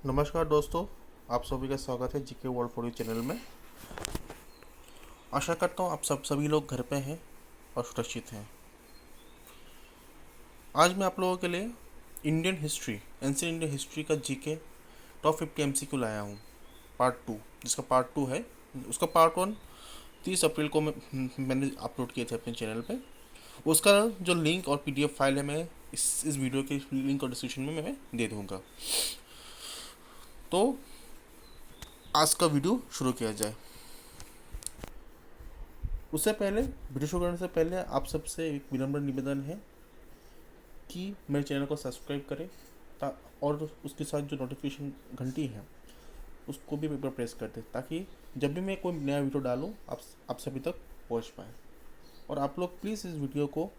नमस्कार दोस्तों, आप सभी का स्वागत है GK world for you channel में। आशा करता हूँ आप सभी लोग घर पे हैं और सुरक्षित हैं। आज मैं आप लोगों के लिए Indian history, ancient Indian history का जीके टॉप 50 एमसीक्यू लाया हूँ, पार्ट 2, जिसका पार्ट 2 है। उसका पार्ट 1 30 अप्रैल को मैंने अपलोड किए थे अपने चैनल पे। उसका जो लिंक और पीडीएफ फाइल है, मैं इस वीडियो के लिंक और डिस्क्रिप्शन में मैं दे दूँगा। तो आज का वीडियो शुरू किया जाए। उससे पहले, वीडियो शुरू करने से पहले आप सबसे एक विनम्र निवेदन है कि मेरे चैनल को सब्सक्राइब करें और उसके साथ जो नोटिफिकेशन घंटी है उसको भी एक बार प्रेस कर दें, ताकि जब भी मैं कोई नया वीडियो डालूँ आप सभी तक पहुंच पाए। और आप लोग प्लीज़ इस वीडियो को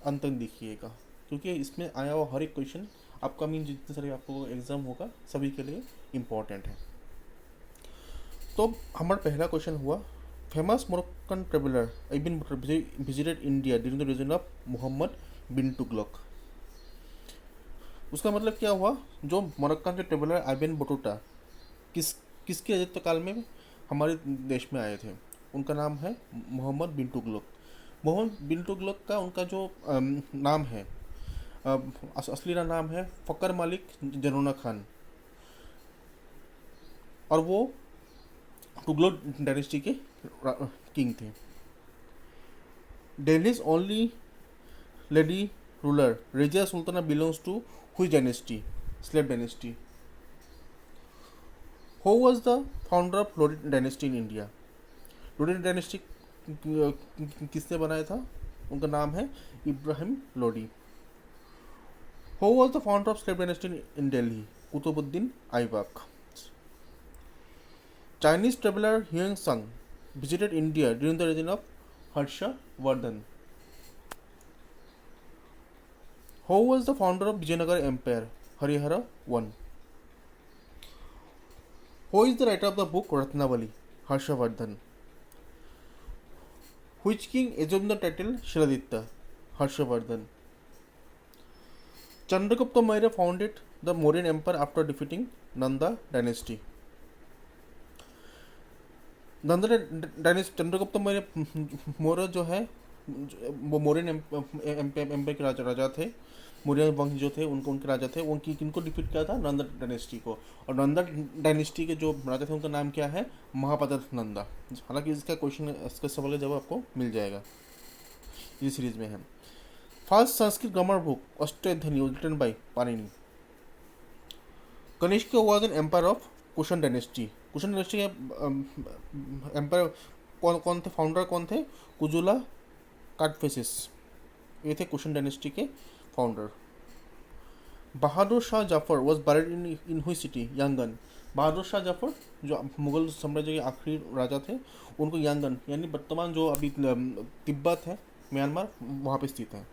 अंत तक देखिएगा, क्योंकि इसमें आया हुआ हर एक क्वेश्चन आपका जितने सारे आपको एग्ज़ाम होगा सभी के लिए इम्पोर्टेंट है। तो हमारा पहला क्वेश्चन हुआ, famous Moroccan traveller Ibn visited India during the region of Mohammad bin Tughlaq. उसका मतलब क्या हुआ? जो मोरक्कन के ट्रेवलर इब्न बतूता किसके राजत्व काल में हमारे देश में आए थे, उनका नाम है मोहम्मद बिन तुगलक। मोहम्मद बिन तुगलक का उनका जो नाम है, असली नाम है फ़कर मलिक जनुना खान, और वो तुगलक डायनेस्टी के किंग थे। Delhi's only lady ruler, Rajia Sultana, belongs to which dynasty? Slave dynasty. Who was the founder of Lodi dynasty in India? Lodi dynasty किसने बनाया था? उनका नाम है Ibrahim Lodi. Who was the founder of slave dynasty in Delhi? Qutbuddin Aibak. Chinese traveler Huang Sang visited India during the reign of Harshavardhan. Who was the founder of Vijayanagar Empire? Harihara I. Who is the writer of the book Ratnavali? Harshavardhan. Which king assumed the title Shiladitya? Harshavardhan. Chandragupta Maurya founded the Mauryan Empire after defeating Nanda dynasty. Nanda dynasty, Chandragupta Maurya जो है वो Mauryan empire के राजा थे। मौर्य वंश जो थे उनके राजा थे। वो किनको डिफीट किया था? नंदा डायनेस्टी को। और नंदा डायनेस्टी के जो राजा थे उनका नाम क्या है? महापद्र नंदा। हालांकि इसका क्वेश्चन, इसका सवाल का जवाब आपको मिल जाएगा, इस सीरीज में है। First Sanskrit grammar book Ashtadhyayi written by Panini. Kanishka was an empire of Kushan dynasty. Kushan dynasty के एम्पायर कौन थे? फाउंडर कौन थे? कुजुला काटफेसिस, ये थे कुशन डायनेस्टी के founder. Bahadur Shah Zafar was buried in which city? Yangon. Bahadur Shah Zafar जो मुगल साम्राज्य के आखिरी राजा थे, उनको यांगन यानी वर्तमान जो अभी तिब्बत है, म्यांमार, वहाँ पे स्थित है।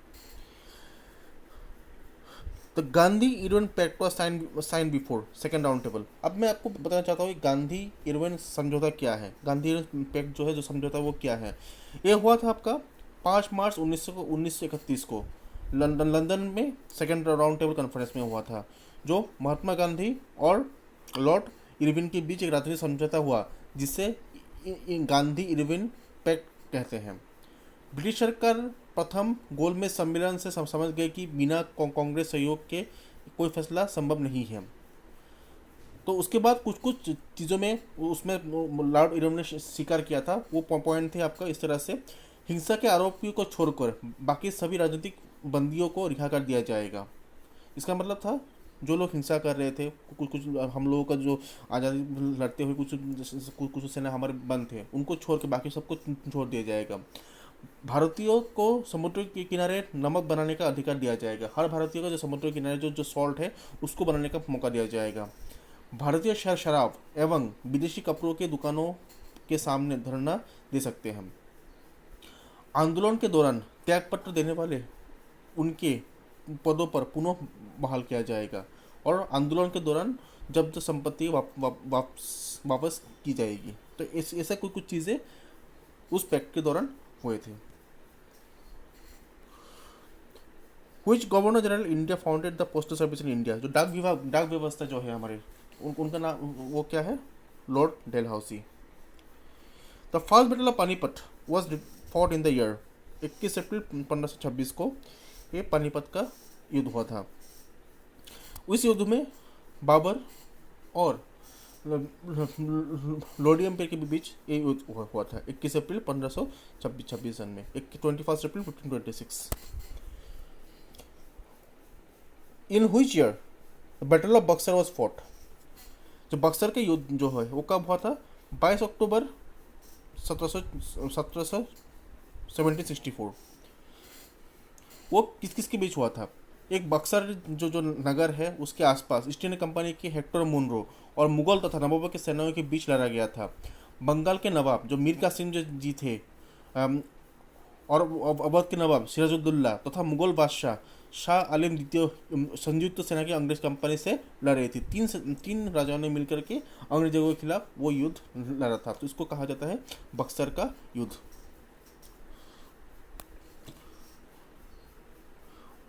The Gandhi Irwin pact was sign before second round table. अब मैं आपको बताना चाहता हूँ गांधी इरविन समझौता क्या है। गांधी इरविन पैक्ट जो है, जो समझौता, वो क्या है? ये हुआ था आपका 5 मार्च 1931 को लंदन में सेकेंड राउंड टेबल कॉन्फ्रेंस में हुआ था, जो महात्मा गांधी और लॉर्ड इरविन के बीच एक राजनीतिक समझौता हुआ, जिसे गांधी इरविन पैक्ट कहते हैं। ब्रिटिश सरकार प्रथम गोलमेज सम्मेलन से समझ गए कि बिना कांग्रेस सहयोग के कोई फैसला संभव नहीं है। तो उसके बाद कुछ चीज़ों में उसमें लॉर्ड इरविन ने स्वीकार किया था। वो पॉइंट थे आपका इस तरह से: हिंसा के आरोपियों को छोड़कर बाकी सभी राजनीतिक बंदियों को रिहा कर दिया जाएगा। इसका मतलब था जो लोग हिंसा कर रहे थे, कुछ हम लोगों का जो आज़ादी लड़ते हुए कुछ सेना हमारे बंद थे, उनको छोड़ के बाकी सबको छोड़ दिया जाएगा। भारतीयों को समुद्र के किनारे नमक बनाने का अधिकार दिया जाएगा। हर भारतीय को जो समुद्र के किनारे जो सॉल्ट है उसको बनाने का मौका दिया जाएगा। भारतीय शराब एवं विदेशी कपड़ों के दुकानों के सामने धरना दे सकते हैं। आंदोलन के दौरान त्यागपत्र देने वाले उनके पदों पर पुनः बहाल किया जाएगा। और आंदोलन के दौरान जब्त संपत्ति वापस की जाएगी। तो ऐसा कुछ चीज़ें उस पैक्ट के दौरान हुए थे। Which governor general India founded the postal service in India? जो डाक व्यवस्था जो है हमारे उनका नाम वो क्या है, Lord Dalhousie. The first battle of Panipat was fought in the year 21 अप्रैल 1526 को ये पानीपत का युद्ध हुआ था। उस युद्ध में बाबर और लोडी एम्पायर के बीच ये युद्ध हुआ था 21 अप्रैल 1526 सन में, 21 अप्रैल 1526। इन which year battle of Buxar was fought. जो बक्सर के युद्ध जो है वो कब हुआ था, 22 अक्टूबर 1764। वो किस किस के बीच हुआ था, एक बक्सर जो नगर है उसके आसपास ईस्ट इंडिया कंपनी के हेक्टर मुनरो और मुगल तथा नवाबों के सेनाओं के बीच लड़ा गया था। बंगाल के नवाब जो मीर कासिम जी थे और अवध के नवाब सिराजुद्दौला तथा मुगल बादशाह शाह आलम द्वितीय संयुक्त सेना की अंग्रेज कंपनी से लड़ रही थी। तीन राजाओं ने मिलकर के अंग्रेजों के खिलाफ वो युद्ध लड़ा था, तो इसको कहा जाता है बक्सर का युद्ध।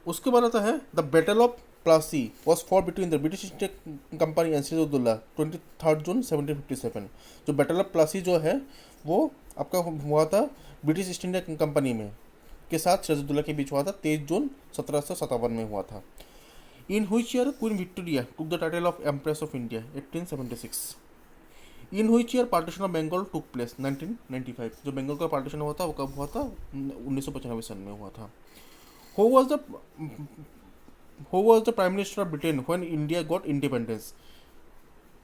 उसके बाद आता है the battle of Plassey was fought between the British East India company and Sirajuddaula 23 June 1757। जो बैटल ऑफ प्लासी जो है वो आपका हुआ था ब्रिटिश ईस्ट इंडिया कंपनी में के साथ सिराजुद्दौला के बीच हुआ था, 23 जून 1757 में हुआ था। In which year Queen Victoria took the title of empress of India 1876। In which year partition of Bengal took place 1995। जो बंगाल का पार्टीशन हुआ था वो कब हुआ था, 1995 सन में हुआ था। Who was the Prime Minister of Britain when India got independence?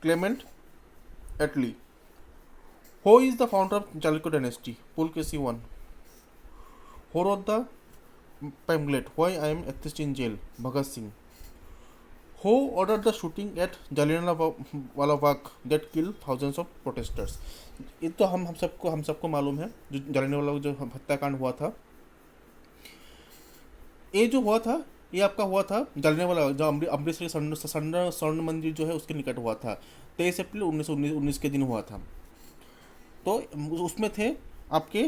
Clement Attlee. Who is the founder of Chalukya dynasty? Pulkesi I. Who wrote the pamphlet Why I Am Atheist in Jail? Bhagat Singh. Who ordered the shooting at Jallianwala Bagh that killed thousands of protesters? ये तो हम सबको मालूम है, जो जलियांवाला जो हत्याकांड हुआ था, ये जो हुआ था ये आपका हुआ था जलियांवाला जो अमृतसर के स्वर्ण मंदिर जो है उसके निकट हुआ था, 23 अप्रैल 1919 के दिन हुआ था। तो उसमें थे आपके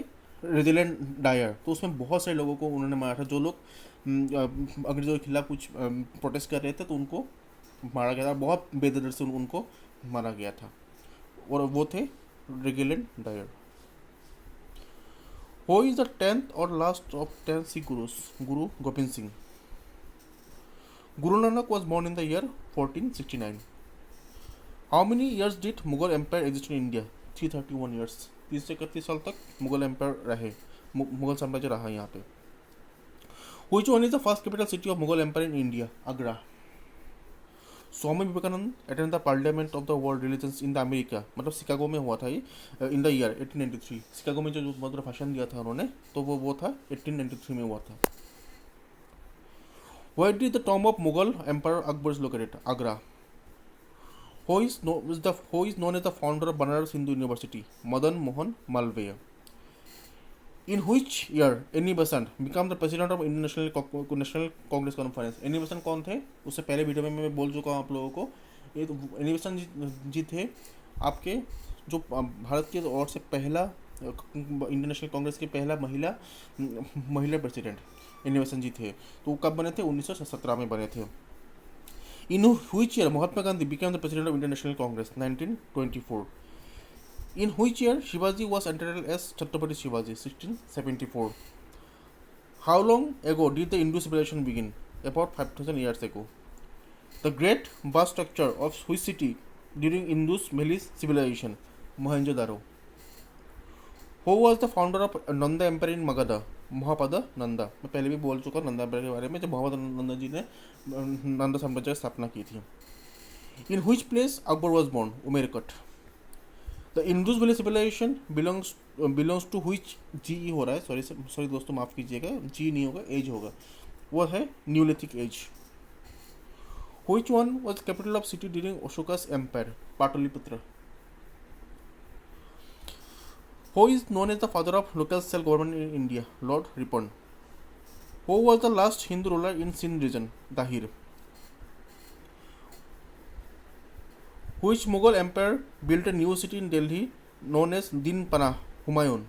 रेजिडेंट डायर, तो उसमें बहुत सारे लोगों को उन्होंने मारा था। जो लोग अंग्रेजों के खिलाफ कुछ प्रोटेस्ट कर रहे थे तो उनको मारा गया था, बहुत बेदर्दी से उनको मारा गया था, और वो थे resident Dyer. Who is the 10th or last of 10 Sikh Gurus? Guru Gobind Singh. Guru Nanak was born in the year 1469. How many years did Mughal Empire exist in India? 331 years. 30 से 31 साल तक Mughal empire रहे, मुगल साम्राज्य रहा यहाँ पे। Which one is the first capital city of Mughal Empire in India? Agra. Swami Vivekananda attend the parliament of the world religions in the America, मतलब Chicago में हुआ था ये इन द ईयर 1893। शिकागो में जो मतलब भाषण दिया था उन्होंने, तो वो था 1893 में हुआ था। Where did the tomb of Mughal Emperor Akbar is located? Agra. Who is known as the founder of Banaras Hindu University? Madan Mohan Malviya. In which year Annie Besant became the president of Indian National Congress Conference? Annie Besant कौन थे, उससे पहले video में मैं बोल चुका हूँ आप लोगों को। ये तो एनी बेसेंट जी थे आपके जो भारत के ओर से पहला इंडियन नेशनल कांग्रेस के पहला महिला प्रेसिडेंट एनी बेसेंट जी थे। तो कब बने थे, 1917 में बने थे। In which year Mahatma Gandhi became the president of Indian national Congress? 1924। In which year Shivaji was entitled as Chhatrapati Shivaji? 1674. How long ago did the Indus civilization begin? About 5000 years ago. The great vast structure of which city during Indus Valley civilization? Mohenjo-daro. Who was the founder of Nanda Empire in Magadha? Mahapadma Nanda. मैं पहले भी बोल चुका Nanda empire के बारे में, जब महापदा नंदा जी ने नंदा साम्राज्य की स्थापना की थी। In which place Akbar was born? उमेरकट। The Indus Valley civilization belongs to which GE हो रहा है, सॉरी दोस्तों माफ़ कीजिएगा, जी नहीं होगा, एज होगा, वो है neolithic age. Which one was capital of city during Ashoka's empire? Pataliputra. Who is known as the father of local self government in India? Lord Ripon. Who was the last Hindu ruler in Sindh region? Dahir. Which Mughal emperor built a new city in Delhi known as Din Panah? Humayun.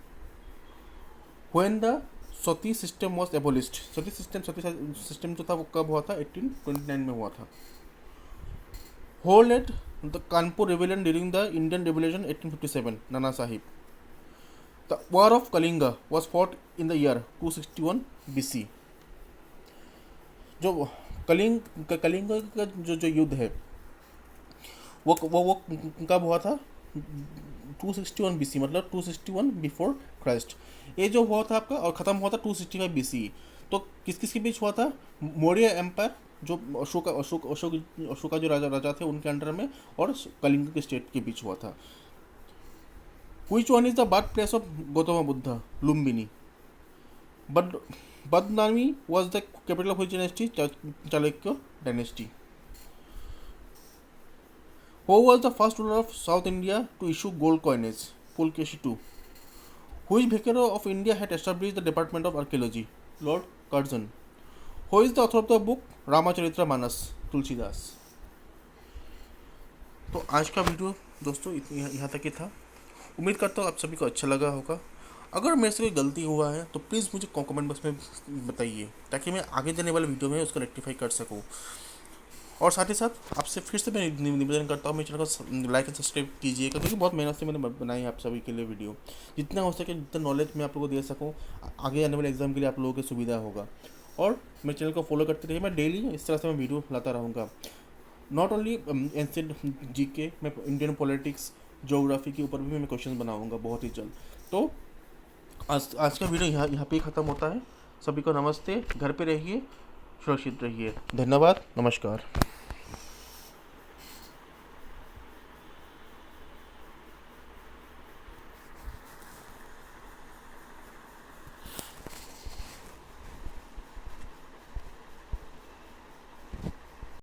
When the Sati system was abolished? Sati system जो था वो कब हुआ था? 1829 में हुआ था। Who led the Kanpur rebellion during the Indian revolution 1857, Nana Sahib. The war of Kalinga was fought in the year 261 BC। जो कलिंग का जो युद्ध है वो कब हुआ था? 261 BC, मतलब 261 बिफोर क्राइस्ट। ये जो हुआ था आपका और ख़त्म हुआ था 265 BC। तो किस किस के बीच हुआ था? मौर्य एम्पायर, जो अशोका जो राजा थे उनके अंडर में, और कलिंग के स्टेट के बीच हुआ था। Which one is the birthplace of Gautama Buddha? Lumbini. Badnami was the capital of which dynasty? Chalukya dynasty. Who was the first ruler of South India to issue gold coinage? Pulkeshi II. Which vicar of India had established the Department of Archaeology? Lord Curzon. Who is the author of the book Ramacharitra Manas? Tulsidas. तो आज का video दोस्तों यहाँ तक ही था। उम्मीद करता हूँ आप सभी को अच्छा लगा होगा। अगर मेरे से कोई गलती हुआ है तो प्लीज़ मुझे कमेंट बॉक्स में बताइए, ताकि मैं आगे देने वाले वीडियो में उसको रेक्टिफाई कर सकूँ। और साथ ही साथ आपसे फिर से मैं निवेदन करता हूँ, मेरे चैनल को लाइक एंड सब्सक्राइब कीजिएगा, क्योंकि बहुत मेहनत से मैंने बनाई है आप सभी के लिए वीडियो। जितना हो सके, जितना नॉलेज मैं आप लोगों को दे सकूँ, आगे आने वाले एग्जाम के लिए आप लोगों की सुविधा होगा। और मेरे चैनल को फॉलो करते रहिए, मैं डेली इस तरह से मैं वीडियो लाता रहूँगा। नॉट ओनली एंशिएंट जीके, मैं इंडियन पॉलिटिक्स, ज्योग्राफी के ऊपर भी मैं क्वेश्चन बनाऊंगा बहुत ही जल्द। तो आज का वीडियो यहाँ पे ही ख़त्म होता है। सभी को नमस्ते, घर पे रहिए, सुरक्षित रहिए। धन्यवाद, नमस्कार।